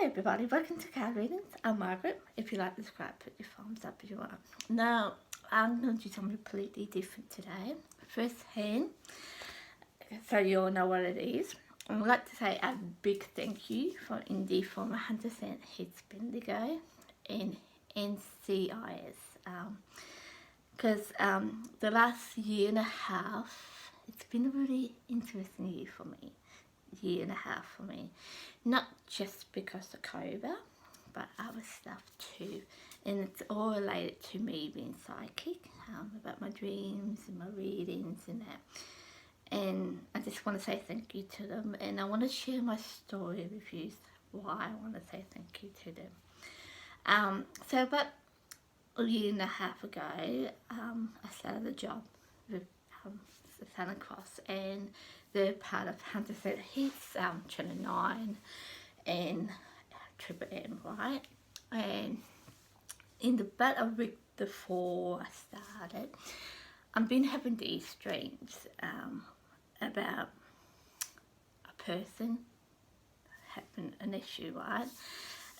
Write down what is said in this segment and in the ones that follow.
everybody, welcome to Card Readings. I'm Margaret. If you like the scribe, put your thumbs up if you want. Now, I'm going to do something completely different today. First hand, so you all know what it is. I would like to say a big thank you for Indy for 100% hits Bendigo and NCIS. Because the last year and a half, it's been a really interesting year for me. Year and a half for me, not just because of COVID, but other stuff too, and it's all related to me being psychic, about my dreams and my readings and that. And I just want to say thank you to them, and I want to share my story with you, why I want to say thank you to them. So about a year and a half ago, I started a job with Southern Cross, and they're part of 100% Hits, Channel 9 and Triple M, right? And in about a week before I started, I've been having these dreams about a person having an issue, right?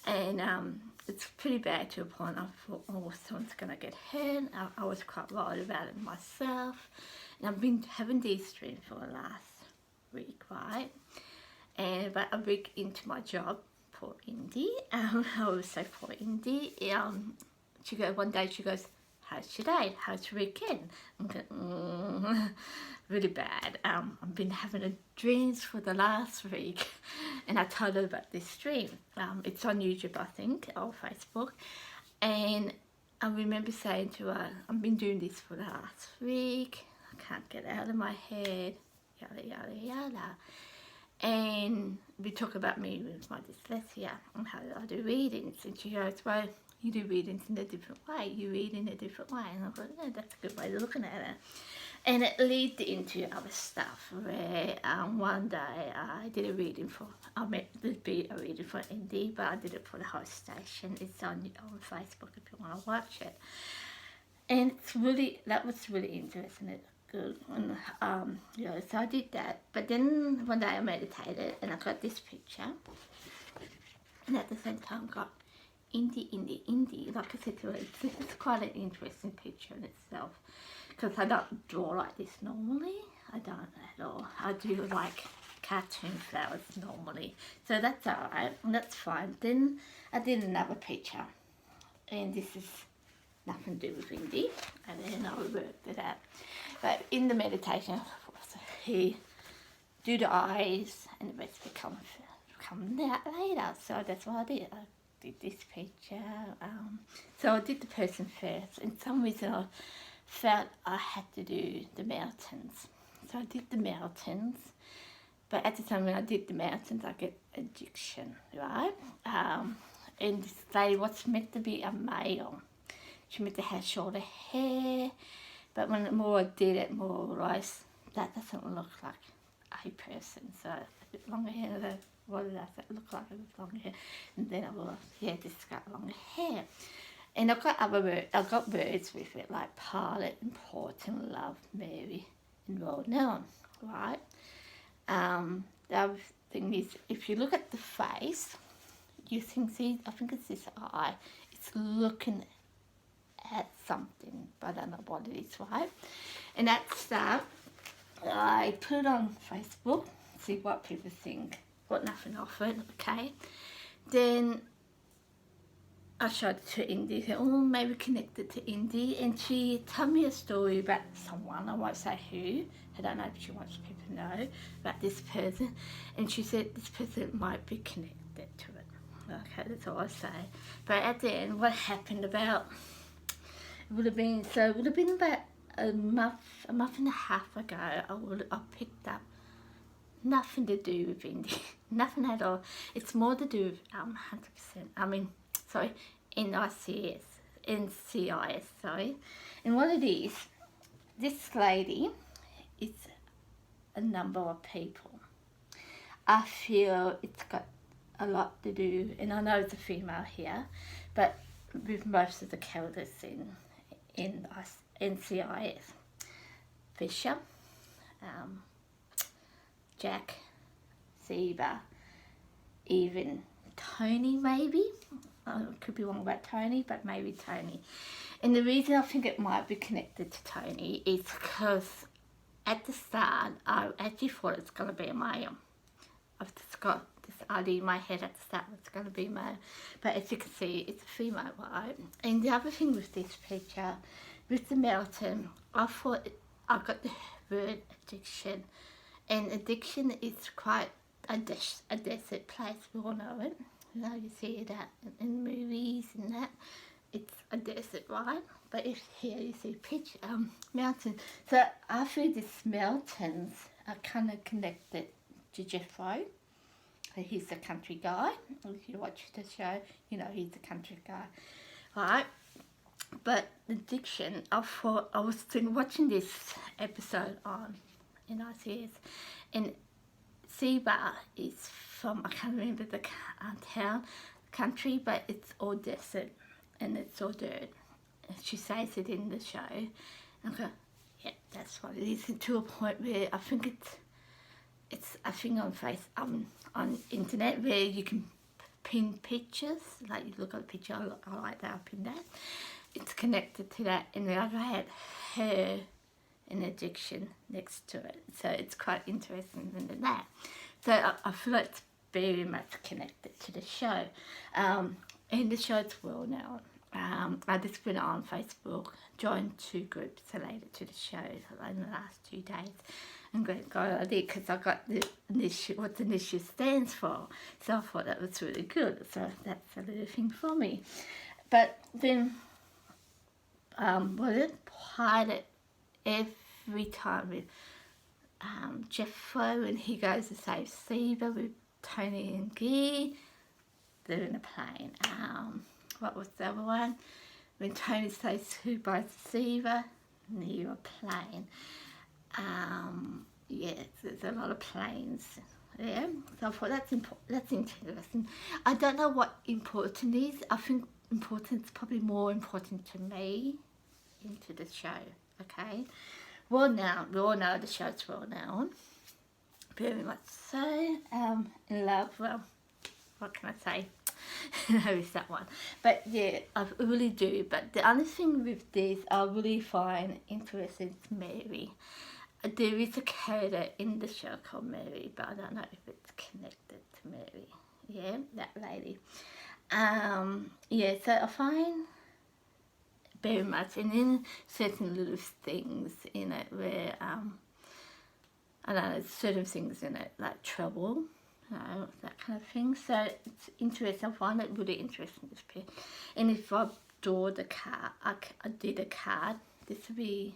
And it's pretty bad to a point I thought, oh, someone's going to get hurt. I was quite worried about it myself. And I've been having these dreams for the last week, right? And about a week into my job, poor Indy, I was so poor Indy, she goes, one day she goes, how's your day? How's your weekend? I'm going, really bad. I've been having dreams for the last week, and I told her about this dream. It's on YouTube, I think, or Facebook, and I remember saying to her, I've been doing this for the last week, I can't get out of my head, yada yada yada. And we talk about me with my dyslexia and how I do readings, and she goes, well, you do readings in a different way, you read in a different way. And I thought, yeah, that's a good way of looking at it. And it leads into other stuff where one day I did a reading for, I meant there'd be a reading for Indy, but I did it for the whole station. It's on Facebook if you want to watch it. And it's really, that was really interesting. It's good. And, you know, so I did that. But then one day I meditated and I got this picture. And at the same time got Indy. Like I said to her, it's quite an interesting picture in itself. Because I don't draw like this normally. I don't at all. I do like cartoon flowers normally. So that's alright. That's fine. Then I did another picture. And this is nothing to do with Indy. And then I worked it out. But in the meditation, he do the eyes and the rest come out later. So that's what I did. I did this picture. So I did the person first. And some reason I felt I had to do the mountains. So I did the mountains. But at the time when I did the mountains, I get addiction, right? And this lady was meant to be a male. She meant to have shorter hair. But when the more I did it, more I realised that doesn't look like a person. So a bit longer hair, what did I say? It looked like it was longer hair. And then I realised, yeah, this has got longer hair. And I've got other words, I've got words with it, like pilot, important, love, Mary, and well known, right? The other thing is, if you look at the face, you can see, I think it's this eye, it's looking at something, but I don't know what it is, right? And that's that. I put it on Facebook, see what people think. Got nothing off it, okay? Then I showed it to Indy, said, oh, maybe connected to Indy, and she told me a story about someone, I won't say who, I don't know if she wants people to know about this person, and she said this person might be connected to it. Okay, that's all I say. But at the end, what happened about, it would have been about a month and a half ago, I picked up nothing to do with Indy, nothing at all. It's more to do with 100%, NCIS, sorry. And what it is, this lady is a number of people. I feel it's got a lot to do, and I know it's a female here, but with most of the characters in NCIS. Fisher, Jack, Zeba, even Tony maybe. I could be wrong about Tony, but maybe Tony. And the reason I think it might be connected to Tony is because at the start I actually thought it's going to be a male. I've just got this idea in my head at the start it's going to be male, but as you can see it's a female, right? And the other thing with this picture, with the mountain, I thought I got the word addiction, and addiction is quite a desert place. We all know it. You know, you see it out in movies and that. It's a desert, right? But if here you see pitch mountain. So I feel these mountains are kind of connected to Jeffro. He's a country guy. If you watch the show, you know he's a country guy, right? But addiction, I thought I was watching this episode on NCIS, and Seba is from, I can't remember the town, country, but it's all desert and it's all dirt. And she says it in the show. And I go, yeah, that's what it is. To a point where I think it's a thing on internet where you can pin pictures. Like you look at the picture, I like that, I'll pin that. It's connected to that, and the other had her an addiction next to it, so it's quite interesting than that. So I feel like it's very much connected to the show, and the show's well now. I just went on Facebook, joined 2 groups related to the show in the last 2 days, and got an idea because I got the initiative, what the initiative stands for, so I thought that was really good. So that's a little thing for me. But then, pilot every time with Jeffro, and he goes to save Siva with Tony and Guy, they're in a plane. What was the other one? When Tony says who buys Siva, near a plane. Yeah, there's a lot of planes. Yeah, so I thought that's interesting. I don't know what important is. I think importance probably more important to me into the show. Okay, well now we all know the show's well known, very much so. In love. Well, what can I say? No, it's that one. But yeah, I really do. But the only thing with this I really find interesting is Mary. There is a character in the show called Mary, but I don't know if it's connected to Mary. Yeah, that lady. Yeah, so I find very much, and then certain little things in it where, I don't know, certain things in it, like trouble, you know, that kind of thing. So it's interesting. I find it really interesting, this picture. And if I draw the card, I did a card, this would be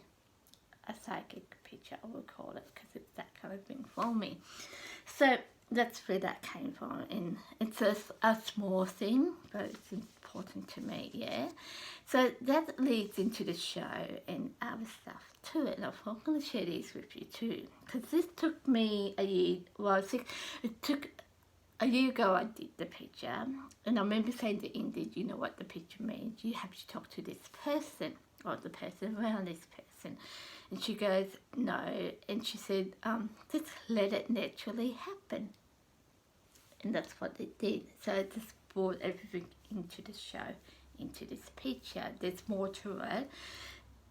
a psychic picture, I would call it, because it's that kind of thing for me. So that's where that came from, and it's a small thing, but it's important to me, yeah. So that leads into the show and other stuff to it, and I thought I'm going to share these with you too, because this took me a year, well, it took a year ago I did the picture, and I remember saying to Indy, you know what the picture means, you have to talk to this person, or the person around this person. And she goes, no, and she said, just let it naturally happen. And that's what it did. So it just brought everything into the show, into this picture. There's more to it,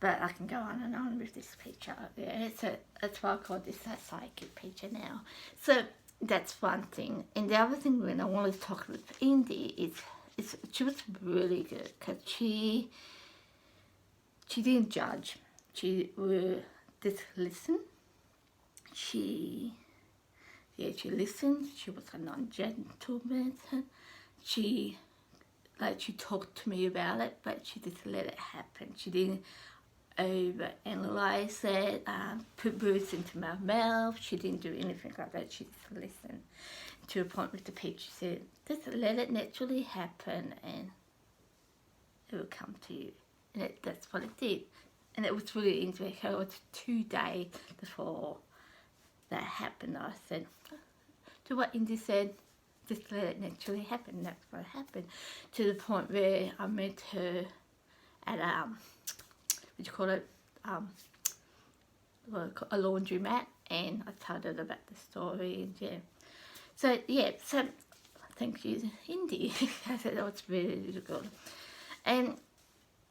but I can go on and on with this picture. Yeah, so that's why I call this a psychic picture now. So that's one thing. And the other thing when I wanted to talk with Indy is she was really good, because she didn't judge. She would just listen. She listened. She was a non-gentleman. She talked to me about it, but she just let it happen. She didn't over-analyze it, put words into my mouth. She didn't do anything like that. She just listened. To a point with the picture, she said, just let it naturally happen and it will come to you. And that's what it did. And it was really interesting. It was 2 days before that happened. I said, to what Indy said, just let it naturally happen. That's what happened. To the point where I met her at what do you call it? A laundromat, and I told her about the story. And yeah, so thank you, Indy. I said that was really, really good. And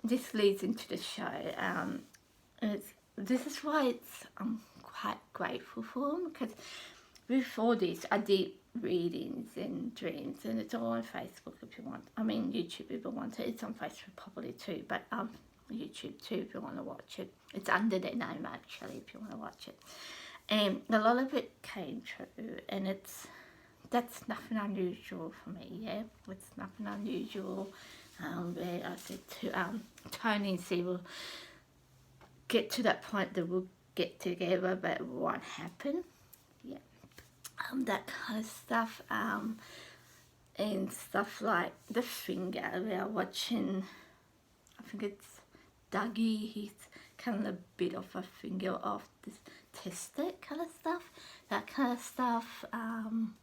this leads into the show. This is why I'm quite grateful for them, because before this I did readings and dreams, and it's all on Facebook if you want. I mean YouTube if you want it. It's on Facebook probably too, but YouTube too if you want to watch it. It's under their name actually if you want to watch it. And a lot of it came true, and that's nothing unusual for me. Yeah, it's nothing unusual. Where I said to Tony and Steve will get to that point that we'll get together, but it won't happen. Yeah, that kind of stuff. And stuff like the finger. We are watching. I think it's Dougie. He's kind of a bit of a finger off this tested kind of stuff. That kind of stuff. And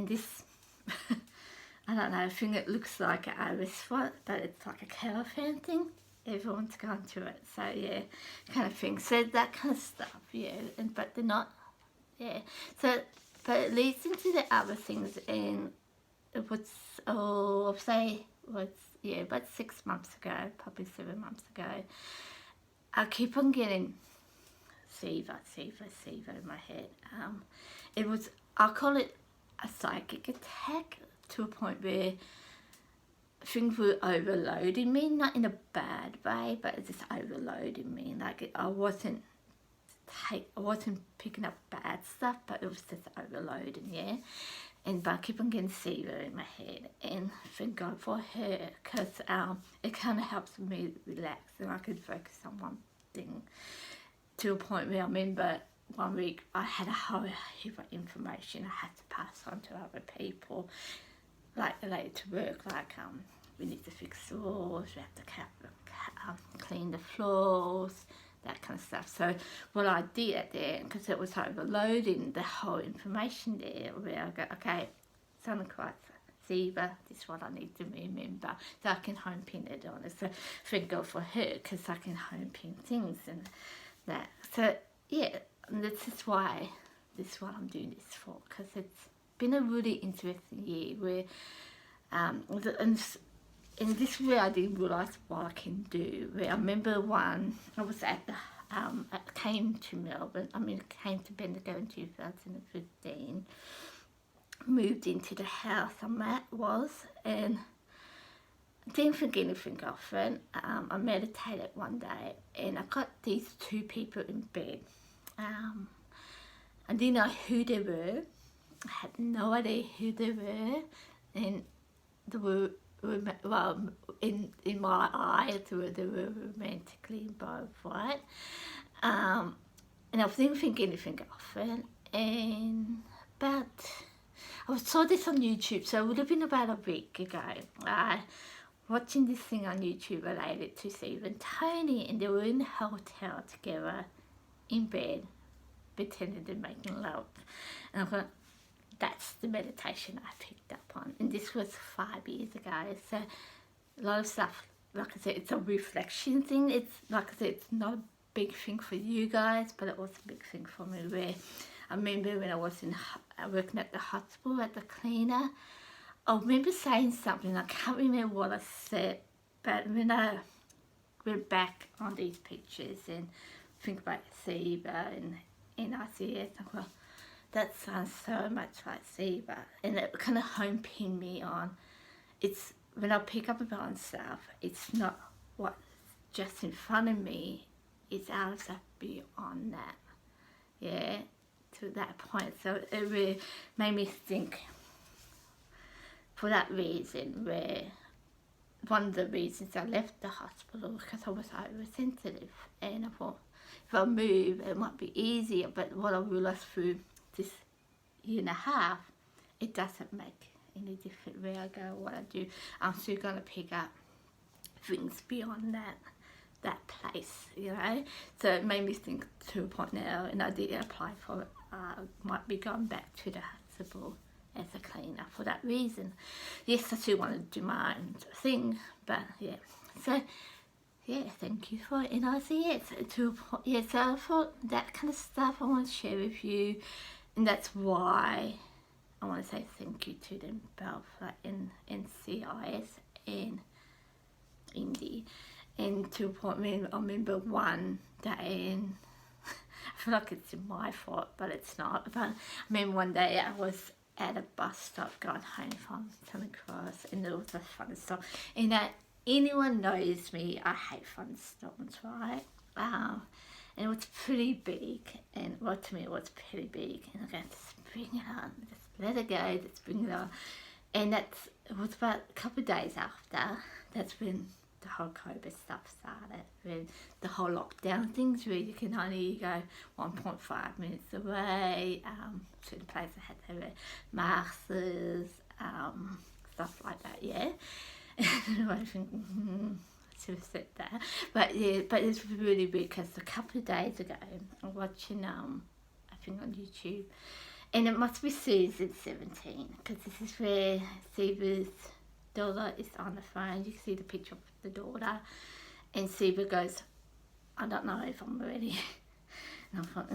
this. I don't know, I think it looks like an iris one, but it's like a caravan thing. Everyone's gone through it, so yeah, kind of thing. So that kind of stuff, yeah, but they're not, yeah. So, but it leads into the other things, and it was, I'll say, about 6 months ago, probably 7 months ago, I keep on getting fever in my head. It was, I'll call it a psychic attack, to a point where things were overloading me, not in a bad way, but it's just overloading me. Like I wasn't picking up bad stuff, but it was just overloading, yeah. But I keep on getting fever in my head, and thank God for her, because it kind of helps me relax, and I can focus on one thing. To a point where I remember one week I had a whole heap of information I had to pass on to other people, like related to work, like we need to fix the walls, we have to clean the floors, that kind of stuff. So what I did at the end, because it was overloading the whole information there, where I go, okay, something quite fever, this is what I need to remember, so I can home pin it on it. So thank God for her, because I can home pin things and that. So yeah, and this is what I'm doing this for, because it's been a really interesting year where and this way I didn't realise what I can do. Where I remember I was at the I came to Bendigo in 2015, moved into the house I'm at and didn't think anything of it. I meditated one day, and I got these two people in bed. I didn't know who they were. I had no idea who they were, and they were well, in my eyes, they were romantically involved, right? And I didn't think anything of it. But I saw this on YouTube, so it would have been about a week ago. Watching this thing on YouTube related to Steve and Tony, and they were in a hotel together, in bed, pretending they're making love. And I thought, that's the meditation I picked up on. And this was 5 years ago. So a lot of stuff, like I said, it's a reflection thing. It's, like I said, it's not a big thing for you guys, but it was a big thing for me. Where I remember when I was working at the hospital at the cleaner, I remember saying something, I can't remember what I said, but when I went back on these pictures and think about SIBA and NCIS, I thought, that sounds so much like SIBA, and it kind of home pinned me on. It's when I pick up about stuff, it's not what's just in front of me, it's out of that beyond that, yeah, to that point. So it really made me think, for that reason, where one of the reasons I left the hospital, because I was oversensitive, and I thought if I move it might be easier, but what I realised through this year and a half, it doesn't make any difference where I go, what I do. I'm still going to pick up things beyond that place, you know. So it made me think to a point now, and I did apply for it. Might be going back to the hospital as a cleaner for that reason. Yes, I still want to do my own thing, but yeah. So yeah, thank you for it. And I say yes to a point. Yeah, so I thought that kind of stuff I want to share with you, and that's why I want to say thank you to them both, like in NCIS and Indy. And to a point where I remember one day, and I feel like it's my fault, but it's not. But I remember one day I was at a bus stop going home from Southern Cross, and there was a fun stop. And anyone knows me, I hate fun stops, right? And it was pretty big, and well, to me it was pretty big, and I go, just bring it on, just let it go, just bring it on. And it was about a couple of days after, that's when the whole COVID stuff started, when the whole lockdown things where you can only go 1.5 minutes away, certain places had to wear masks, stuff like that, yeah. And I think, should have said that, but yeah, but it's really weird because a couple of days ago I'm watching I think on YouTube, and it must be season 17 because this is where Seba's daughter is on the phone. You can see the picture of the daughter, and Seba goes, I don't know if I'm ready. And I thought,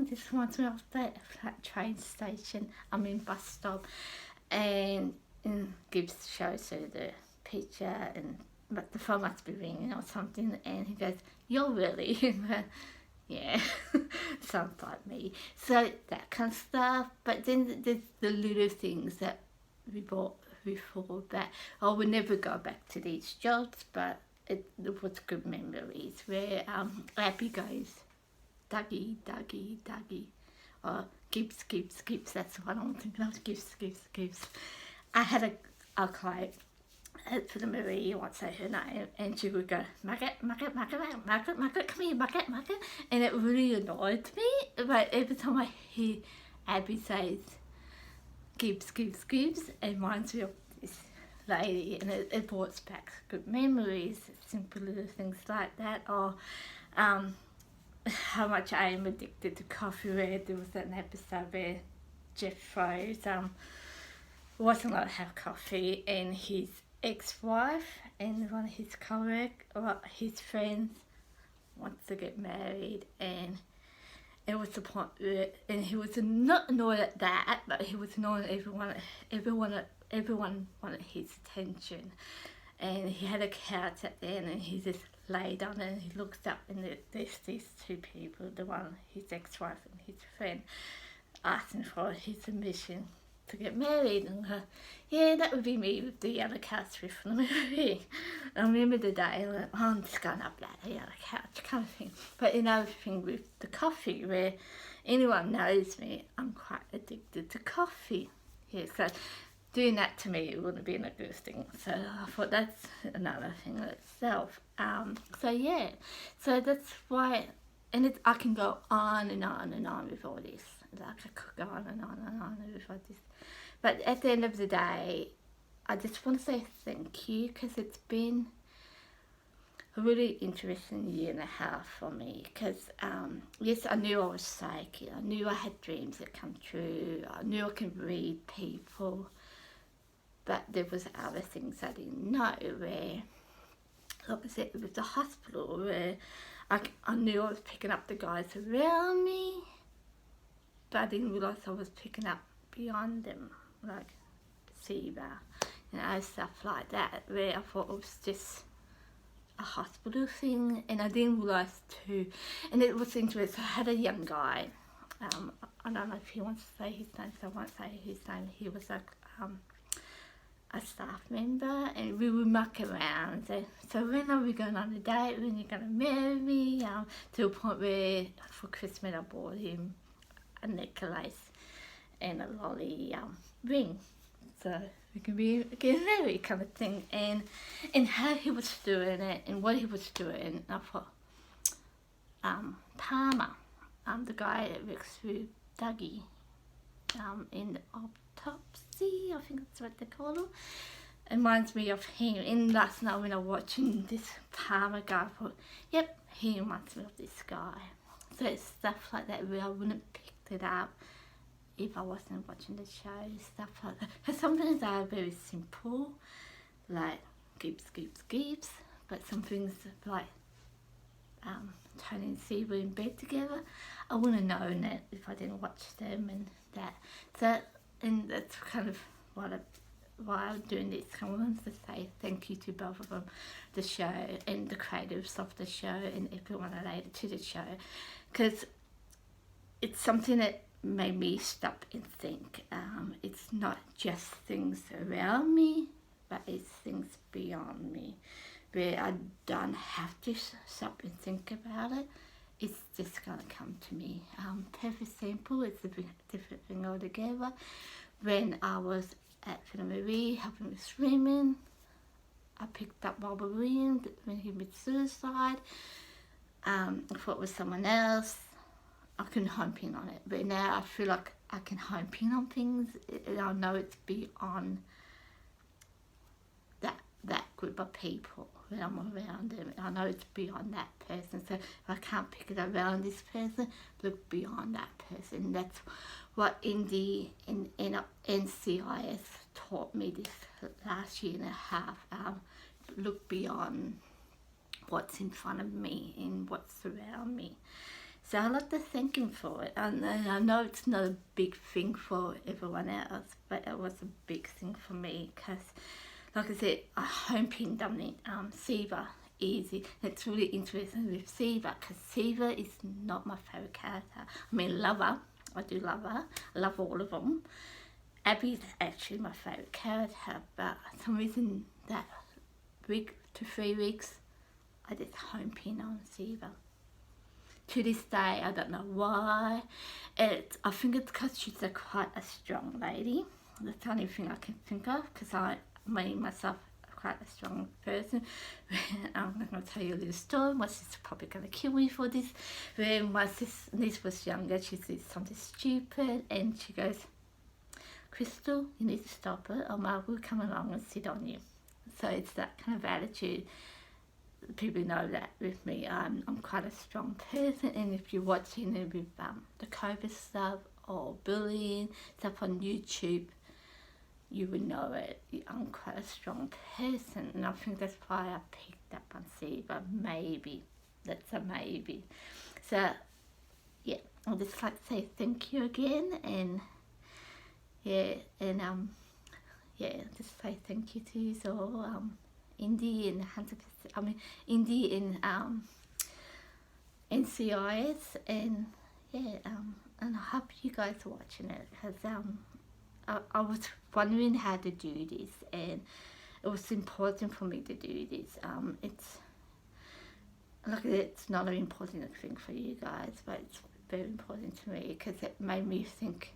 this reminds me of that train station. I'm in bus stop, and Gibbs shows her the picture, and but the phone must be ringing or something, and he goes, you're really? Yeah, sounds like me. So that kind of stuff. But then there's the little things that we bought before that I would never go back to these jobs, but it was good memories where Abby goes, Dougie, Dougie, Dougie, or Gibbs, Gibbs, Gibbs, that's what I'm thinking of, Gibbs, Gibbs, Gibbs. I had a client for the Marie, won't say her name, and she would go, Margaret, Margaret, Margaret, Margaret, Margaret, come here, Margaret, Margaret, and it really annoyed me, but every time I hear Abby says Gibbs, Gibbs, Gibbs, it reminds me of this lady, and it brought back good memories, simple little things like that, or how much I am addicted to coffee, where there was an episode where Jeff Rose wasn't allowed to have coffee, and his ex-wife and one of his his friends wants to get married, and it was the point where, and he was not annoyed at that, but he was annoyed at everyone wanted his attention, and he had a couch at the end, and he just laid on it, and he looks up, and there's these two people, the one, his ex-wife and his friend, asking for his permission to get married, and yeah, that would be me with the yellow couch with the movie. I remember the day, like, oh, I'm just going up that yellow couch kind of thing. But another thing with the coffee, where anyone knows me, I'm quite addicted to coffee. Yeah, so doing that to me wouldn't be a good thing. So I thought that's another thing in itself. So yeah, so that's why, and I can go on and on and on with all this. Like I could go on and on and on with all this. But at the end of the day, I just want to say thank you, because it's been a really interesting year and a half for me, because yes, I knew I was psychic, I knew I had dreams that come true, I knew I could read people, but there was other things I didn't know, where, like I said, with the hospital, where I knew I was picking up the guys around me, but I didn't realise I was picking up beyond them, like Seba, stuff like that, where I thought it was just a hospital thing, and I didn't realise too, and it was interesting. I had a young guy, I don't know if he wants to say his name, so I won't say his name. He was like a staff member, and we would muck around. So when are we going on a date? When are you going to marry me? To a point where for Christmas I bought him a necklace and a lolly ring, so we can be getting married kind of thing. And how he was doing it and what he was doing, I thought, Palmer, the guy that works with Dougie in the autopsy, I think that's what they call him, it reminds me of him. And last night when I was watching this Palmer guy, I thought, yep, he reminds me of this guy. So it's stuff like that where I wouldn't pick it up if I wasn't watching the show, stuff like that. Because sometimes they are very simple, like Gibbs, Gibbs, Gibbs, but some things like Tony and Seba in bed together, I wouldn't have known it if I didn't watch them and that. So and that's kind of why I'm doing this. I wanted to say thank you to both of them, the show and the creatives of the show and everyone related to the show, because it's something that made me stop and think. It's not just things around me, but it's things beyond me, where I don't have to stop and think about it. It's just gonna come to me. Perfect example, it's a different thing altogether. When I was at Marie helping with swimming, I picked up Robert Williams when he committed suicide. I thought it was someone else. I couldn't home pin on it, but now I feel like I can home pin on things, and I know it's beyond that group of people when I'm around them. I know it's beyond that person, so if I can't pick it around this person, look beyond that person. That's what Indy and NCIS taught me this last year and a half. Look beyond what's in front of me and what's around me. So I like to thank him for it. And I know it's not a big thing for everyone else, but it was a big thing for me, because like I said, I home pinned on it. Siva, easy. It's really interesting with Siva, because Siva is not my favourite character. I mean, love her. I do love her. I love all of them. Abby's actually my favourite character, but for some reason that week to 3 weeks, I just home pin on Siva. To this day, I don't know why. I think it's because she's quite a strong lady. That's the only thing I can think of, because myself, quite a strong person. I'm not going to tell you a little story. My sister's probably going to kill me for this. When my niece was younger, she did something stupid, and she goes, "Crystal, you need to stop it, or I will come along and sit on you." So it's that kind of attitude. People know that with me. I'm quite a strong person, and if you're watching it with the COVID stuff or bullying stuff on YouTube, you would know it. I'm quite a strong person, and I think that's why I picked up on Siva. Maybe. That's a maybe. So, yeah, I'd just like to say thank you again, and just say thank you to you all. Indy and 100%, Indy and NCIS, and and I hope you guys are watching it, because I was wondering how to do this, and it was important for me to do this. It's not an important thing for you guys, but it's very important to me, because it made me think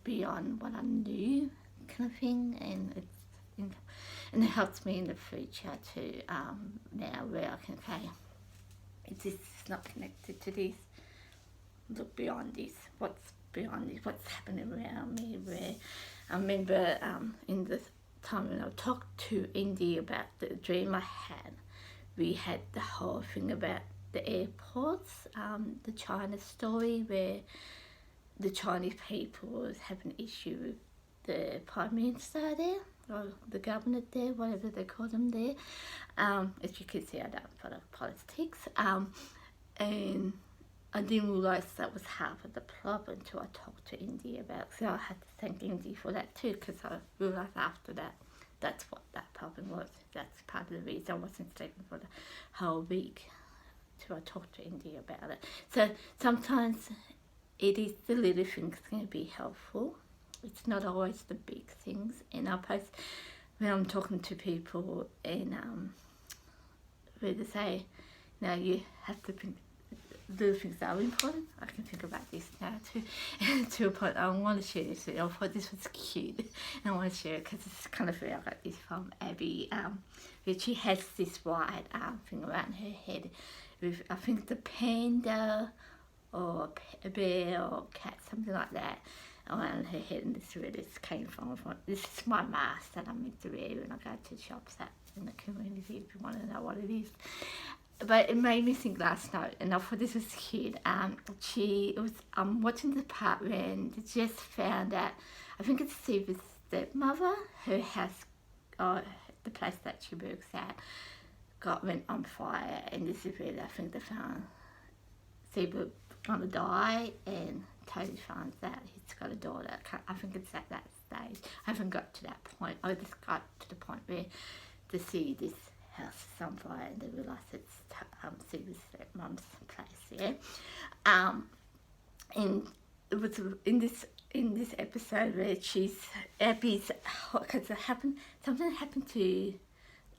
beyond what I knew, kind of thing, and it helps me in the future too. Now where I can say, it's not connected to this. Look beyond this. What's beyond this? What's happening around me? Where I remember in the time when I talked to Indy about the dream I had, we had the whole thing about the airports, the China story, where the Chinese people was having an issue with the Prime Minister there, or the governor there, whatever they call them there. As you can see, I don't follow politics. And I didn't realise that was half of the problem until I talked to Indy about it. So I had to thank Indy for that too, because I realised after that, that's what that problem was. That's part of the reason I wasn't sleeping for the whole week till I talked to Indy about it. So sometimes it is the little things can be helpful. It's not always the big things. And I post when I'm talking to people, and where they say, "Now you have to think the things that are important." I can think about this now too. To a point, I want to share this with you. I thought this was cute, and I want to share it because it's kind of where I got this from Abby. Where she has this white thing around her head with, I think, the panda or a bear or cat, something like that, around her head, and this is where this came from. This is my mask that I'm meant to wear when I go to shops in the community, if you want to know what it is. But it made me think last night, and I thought this was cute. She was watching the part when they just found out, I think it's Steve's stepmother, her house, the place that she works at, went on fire, and this is where I think they found Steve gonna die, and Tony finds out he's got a daughter. I think it's at that stage. I haven't got to that point. I just got to the point where to see this house is on fire, and they realise it's Sue's stepmum's place. Yeah, and it was in this episode where Abby's, because something happened to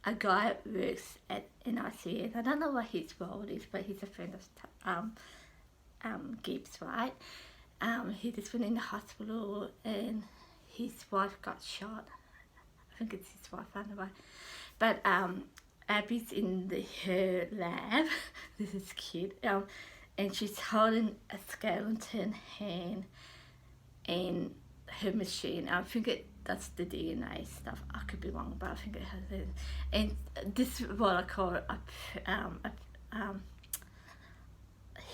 a guy that works at NCIS. I don't know what his role is, but he's a friend of Gibbs, right? He just went in the hospital and his wife got shot. I think it's his wife, I don't know. But Abby's in her lab. This is cute. And she's holding a skeleton hand in her machine. I think that's the DNA stuff. I could be wrong, but I think it has it. And this is what I call a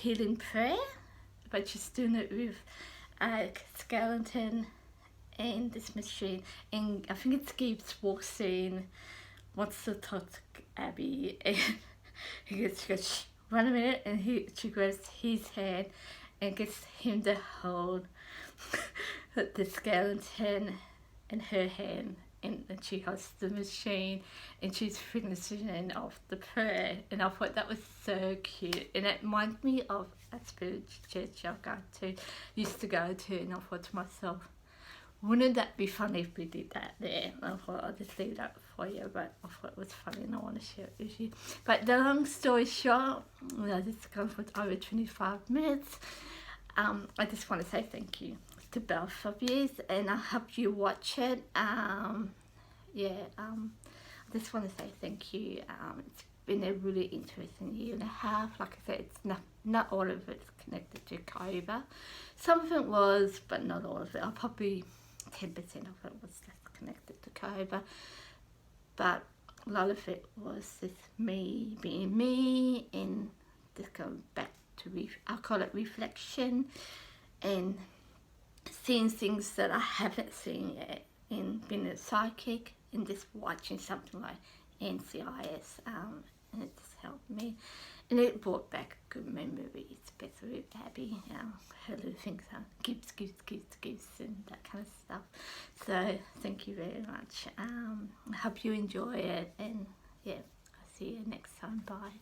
healing prayer, but she's doing it with a skeleton and this machine. And I think it's Gibbs walks in, wants to talk to Abby, and she goes, "Shh, 1 minute," and she grabs his hand and gets him to hold the skeleton in her hand, and she holds the machine, and she's finishing off the prayer. And I thought that was so cute, and it reminds me of a spiritual church used to go to, and I thought to myself, wouldn't that be funny if we did that there? And I thought I'll just leave that for you, but I thought it was funny and I want to share it with you. But the long story short, this has gone for over 25 minutes. I just want to say thank you to both of you, and I hope you watch it. I just want to say thank you. It's been a really interesting year and a half. Like I said, it's not all of it's connected to COVID. Some of it was, but not all of it. I'll probably 10% of it was just connected to COVID, but a lot of it was just me being me, and just going back to I call it reflection, and seeing things that I haven't seen yet, and being a psychic, and just watching something like NCIS, and it just helped me, and it brought back good memories, especially with Abby, her little things, Gibbs, and that kind of stuff. So thank you very much. I hope you enjoy it, and yeah, I'll see you next time. Bye.